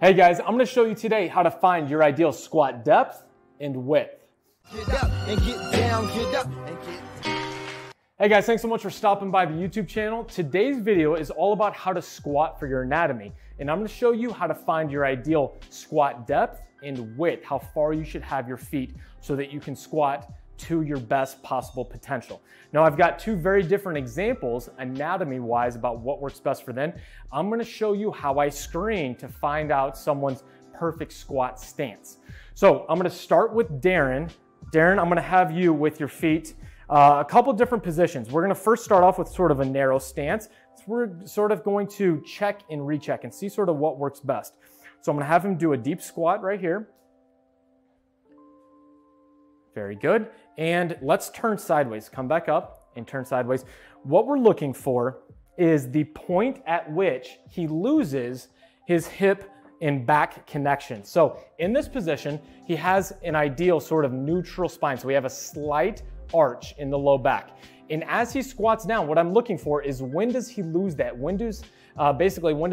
Hey guys, I'm gonna show you today how to find your ideal squat depth and width. Get up and get down, get up and get. Hey guys, thanks so much for stopping by the YouTube channel. Today's video is all about how to squat for your anatomy. And I'm gonna show you how to find your ideal squat depth and width, how far you should have your feet so that you can squat to your best possible potential. Now I've got two very different examples anatomy-wise about what works best for them. I'm gonna show you how I screen to find out someone's perfect squat stance. So I'm gonna start with Darren. Darren, I'm gonna have you with your feet a couple different positions. We're gonna first start off with sort of a narrow stance. So we're sort of going to check and recheck and see sort of what works best. So I'm gonna have him do a deep squat right here. Very good. And let's turn sideways. Come back up and turn sideways. What we're looking for is the point at which he loses his hip and back connection. So in this position, he has an ideal sort of neutral spine. So we have a slight arch in the low back. And as he squats down, what I'm looking for is when does he lose that? When does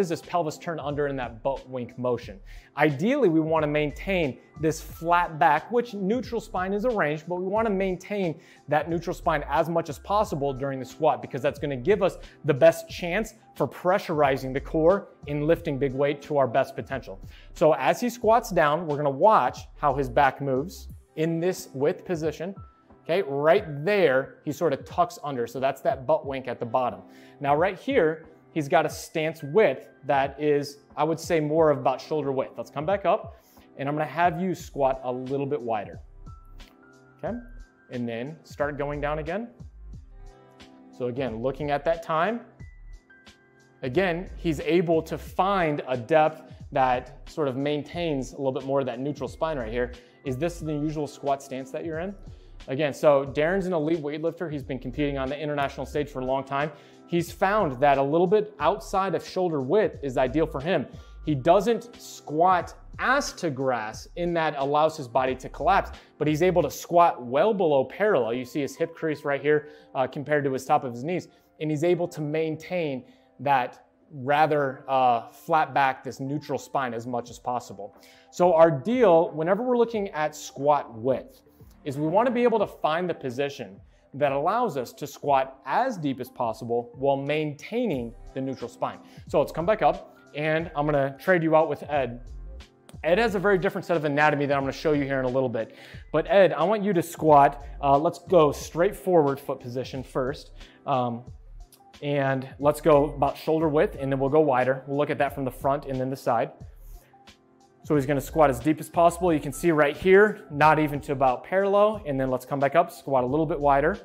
his pelvis turn under in that butt wink motion? Ideally, we want to maintain this flat back, which neutral spine is arranged, but we want to maintain that neutral spine as much as possible during the squat because that's going to give us the best chance for pressurizing the core and lifting big weight to our best potential. So as he squats down, we're going to watch how his back moves in this width position. Okay, right there, he sort of tucks under. So that's that butt wink at the bottom. Now right here, he's got a stance width that is, I would say, more of about shoulder width. Let's come back up and I'm gonna have you squat a little bit wider. Okay, and then start going down again. So again, looking at that time, again, he's able to find a depth that sort of maintains a little bit more of that neutral spine right here. Is this the usual squat stance that you're in? Again, so Darren's an elite weightlifter. He's been competing on the international stage for a long time. He's found that a little bit outside of shoulder width is ideal for him. He doesn't squat ass to grass in that allows his body to collapse, but he's able to squat well below parallel. You see his hip crease right here compared to his top of his knees, and he's able to maintain that rather flat back, this neutral spine as much as possible. So our deal, whenever we're looking at squat width, is we want to be able to find the position that allows us to squat as deep as possible while maintaining the neutral spine. So let's come back up and I'm going to trade you out with Ed. Ed has a very different set of anatomy that I'm going to show you here in a little bit. But Ed, I want you to squat. Let's go straight forward foot position first. And let's go about shoulder width and then we'll go wider. We'll look at that from the front and then the side. So he's going to squat as deep as possible. You can see right here, not even to about parallel. And then let's come back up, squat a little bit wider.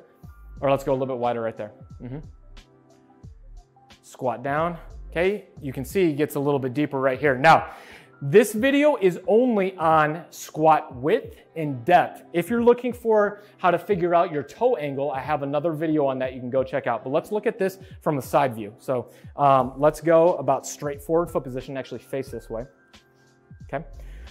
Or let's go a little bit wider right there. Squat down. Okay, you can see he gets a little bit deeper right here. Now, this video is only on squat width and depth. If you're looking for how to figure out your toe angle, I have another video on that you can go check out. But let's look at this from a side view. So let's go about straight forward foot position, actually face this way. Okay,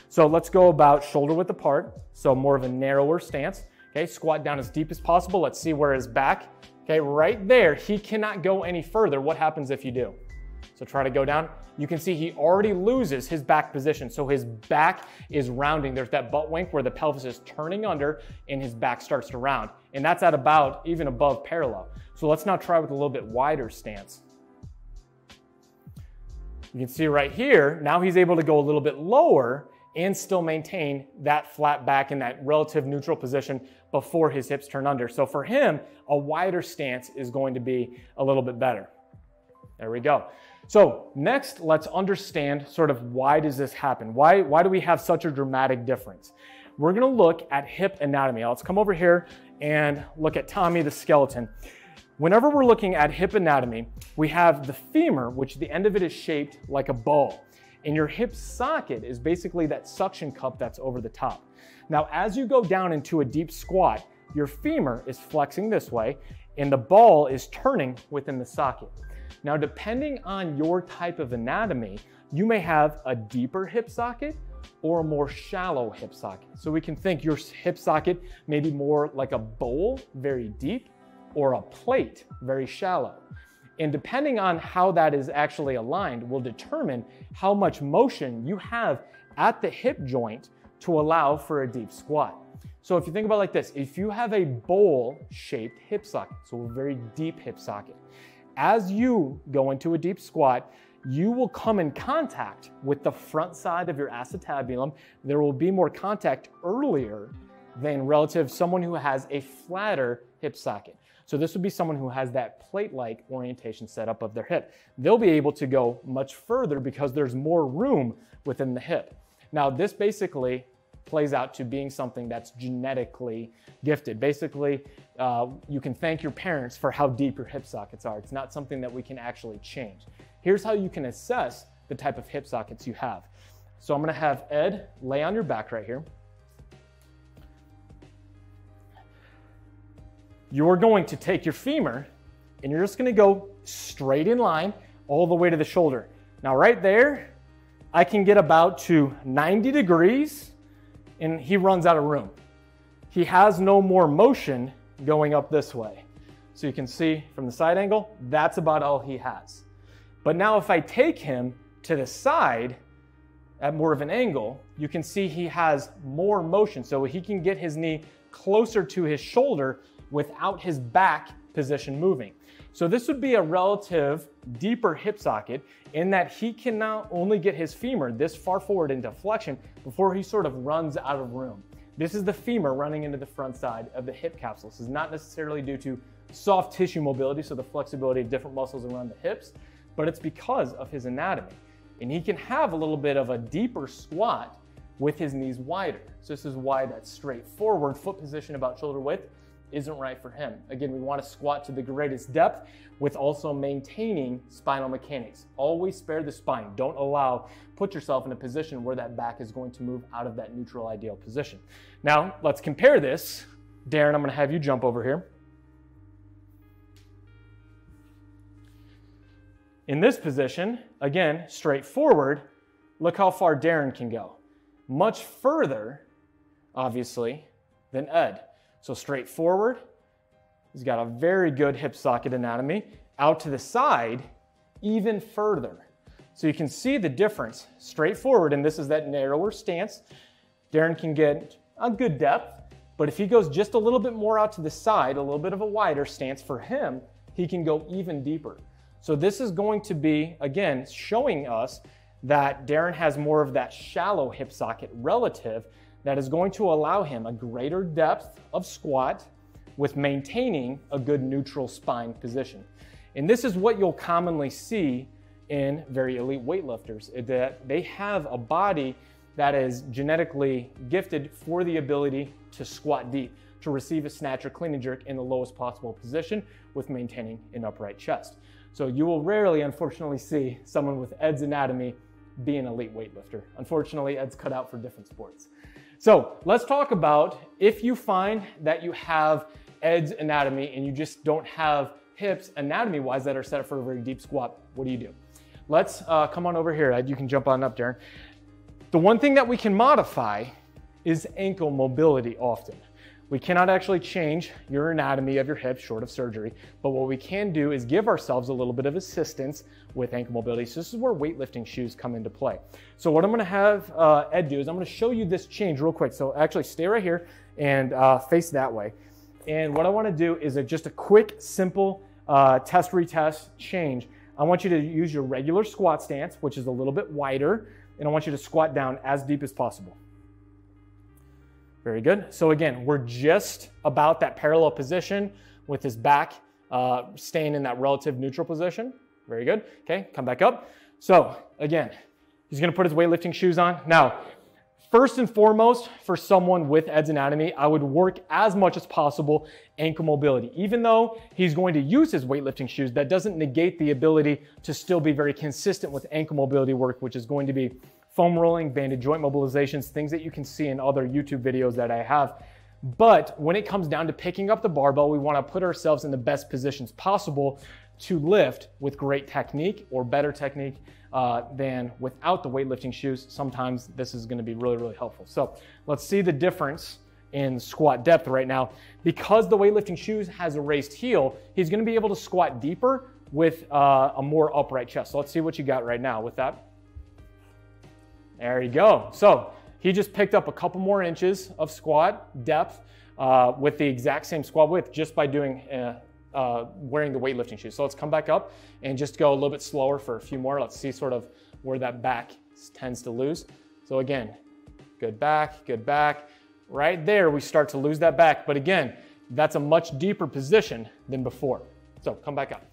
so let's go about shoulder width apart, so more of a narrower stance. Okay, squat down as deep as possible. Let's see where his back, okay, right there, he cannot go any further. What happens if you do? So try to go down. You can see he already loses his back position, so his back is rounding. There's that butt wink where the pelvis is turning under and his back starts to round, and that's at about even above parallel. So let's now try with a little bit wider stance. You can see right here, now he's able to go a little bit lower and still maintain that flat back in that relative neutral position before his hips turn under. So for him, a wider stance is going to be a little bit better. There we go. So next, let's understand sort of why does this happen? Why do we have such a dramatic difference? We're gonna look at hip anatomy. Let's come over here and look at Tommy the skeleton. Whenever we're looking at hip anatomy, we have the femur, which the end of it is shaped like a ball. And your hip socket is basically that suction cup that's over the top. Now, as you go down into a deep squat, your femur is flexing this way and the ball is turning within the socket. Now, depending on your type of anatomy, you may have a deeper hip socket or a more shallow hip socket. So we can think your hip socket may be more like a bowl, very deep, or a plate, very shallow. And depending on how that is actually aligned will determine how much motion you have at the hip joint to allow for a deep squat. So if you think about it like this, if you have a bowl-shaped hip socket, so a very deep hip socket, as you go into a deep squat, you will come in contact with the front side of your acetabulum. There will be more contact earlier than relative someone who has a flatter hip socket. So this would be someone who has that plate-like orientation set up of their hip. They'll be able to go much further because there's more room within the hip. Now this basically plays out to being something that's genetically gifted. Basically, you can thank your parents for how deep your hip sockets are. It's not something that we can actually change. Here's how you can assess the type of hip sockets you have. So I'm gonna have Ed lay on your back right here. You're going to take your femur and you're just gonna go straight in line all the way to the shoulder. Now right there, I can get about to 90 degrees and he runs out of room. He has no more motion going up this way. So you can see from the side angle, that's about all he has. But now if I take him to the side at more of an angle, you can see he has more motion. So he can get his knee closer to his shoulder without his back position moving. So this would be a relative deeper hip socket in that he can now only get his femur this far forward into flexion before he sort of runs out of room. This is the femur running into the front side of the hip capsule. This is not necessarily due to soft tissue mobility, so the flexibility of different muscles around the hips, but it's because of his anatomy. And he can have a little bit of a deeper squat with his knees wider. So this is why that straight forward foot position about shoulder width isn't right for him. Again, we want to squat to the greatest depth with also maintaining spinal mechanics. Always spare the spine. Don't put yourself in a position where that back is going to move out of that neutral ideal position. Now, let's compare this. Darren, I'm going to have you jump over here. In this position, again, straight forward, look how far Darren can go. Much further, obviously, than Ed. So straight forward, he's got a very good hip socket anatomy. Out to the side, even further. So you can see the difference. Straight forward, and this is that narrower stance. Darren can get a good depth, but if he goes just a little bit more out to the side, a little bit of a wider stance for him, he can go even deeper. So this is going to be, again, showing us that Darren has more of that shallow hip socket relative that is going to allow him a greater depth of squat with maintaining a good neutral spine position. And this is what you'll commonly see in very elite weightlifters, that they have a body that is genetically gifted for the ability to squat deep, to receive a snatch or clean and jerk in the lowest possible position with maintaining an upright chest. So you will rarely, unfortunately, see someone with Ed's anatomy be an elite weightlifter. Unfortunately, Ed's cut out for different sports. So let's talk about if you find that you have Ed's anatomy and you just don't have hips anatomy-wise that are set up for a very deep squat, what do? Let's come on over here, Ed. You can jump on up, Darren. The one thing that we can modify is ankle mobility often. We cannot actually change your anatomy of your hips short of surgery, but what we can do is give ourselves a little bit of assistance with ankle mobility. So this is where weightlifting shoes come into play. So what I'm gonna have Ed do is I'm gonna show you this change real quick. So actually stay right here and face that way. And what I wanna do is just a quick, simple test retest change. I want you to use your regular squat stance, which is a little bit wider, and I want you to squat down as deep as possible. Very good. So again, we're just about that parallel position with his back staying in that relative neutral position. Very good. Okay, come back up. So again, he's gonna put his weightlifting shoes on. Now, first and foremost, for someone with Ed's anatomy, I would work as much as possible ankle mobility. Even though he's going to use his weightlifting shoes, that doesn't negate the ability to still be very consistent with ankle mobility work, which is going to be foam rolling, banded joint mobilizations, things that you can see in other YouTube videos that I have. But when it comes down to picking up the barbell, we want to put ourselves in the best positions possible to lift with great technique or better technique than without the weightlifting shoes. Sometimes this is going to be really, really helpful. So let's see the difference in squat depth right now. Because the weightlifting shoes has a raised heel, he's going to be able to squat deeper with a more upright chest. So let's see what you got right now with that. There you go. So he just picked up a couple more inches of squat depth with the exact same squat width just by doing wearing the weightlifting shoes. So let's come back up and just go a little bit slower for a few more. Let's see sort of where that back tends to lose. So again, good back, good back. Right there, we start to lose that back. But again, that's a much deeper position than before. So come back up.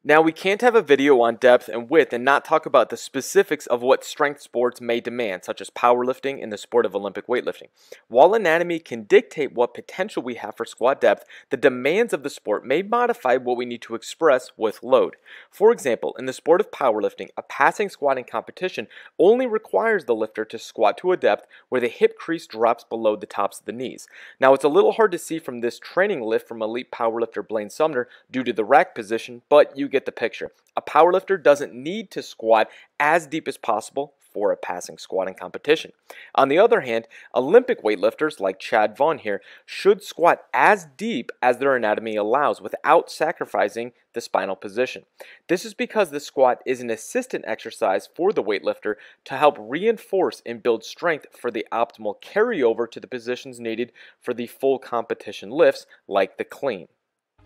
Now, we can't have a video on depth and width and not talk about the specifics of what strength sports may demand, such as powerlifting and the sport of Olympic weightlifting. While anatomy can dictate what potential we have for squat depth, the demands of the sport may modify what we need to express with load. For example, in the sport of powerlifting, a passing squatting competition only requires the lifter to squat to a depth where the hip crease drops below the tops of the knees. Now, it's a little hard to see from this training lift from elite powerlifter Blaine Sumner due to the rack position, but you get the picture. A powerlifter doesn't need to squat as deep as possible for a passing squatting competition. On the other hand, Olympic weightlifters like Chad Vaughn here should squat as deep as their anatomy allows without sacrificing the spinal position. This is because the squat is an assistant exercise for the weightlifter to help reinforce and build strength for the optimal carryover to the positions needed for the full competition lifts like the clean.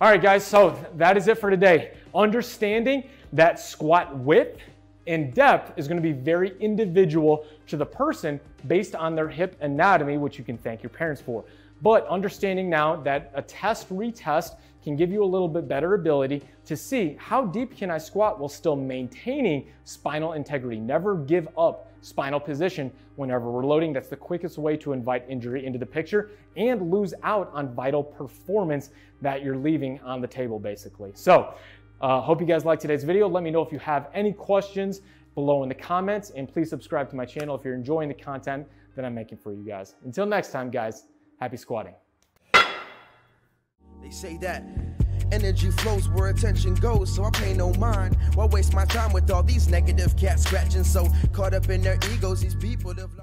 All right, guys, so that is it for today. Understanding that squat width and depth is going to be very individual to the person based on their hip anatomy, which you can thank your parents for. But understanding now that a retest can give you a little bit better ability to see how deep can I squat while still maintaining spinal integrity. Never give up spinal position whenever we're loading. That's the quickest way to invite injury into the picture and lose out on vital performance that you're leaving on the table, basically. So hope you guys liked today's video. Let me know if you have any questions below in the comments, and please subscribe to my channel if you're enjoying the content that I'm making for you guys. Until next time, guys, happy squatting. They say that energy flows where attention goes, so I pay no mind. Why waste my time with all these negative cats scratching? So caught up in their egos, these people have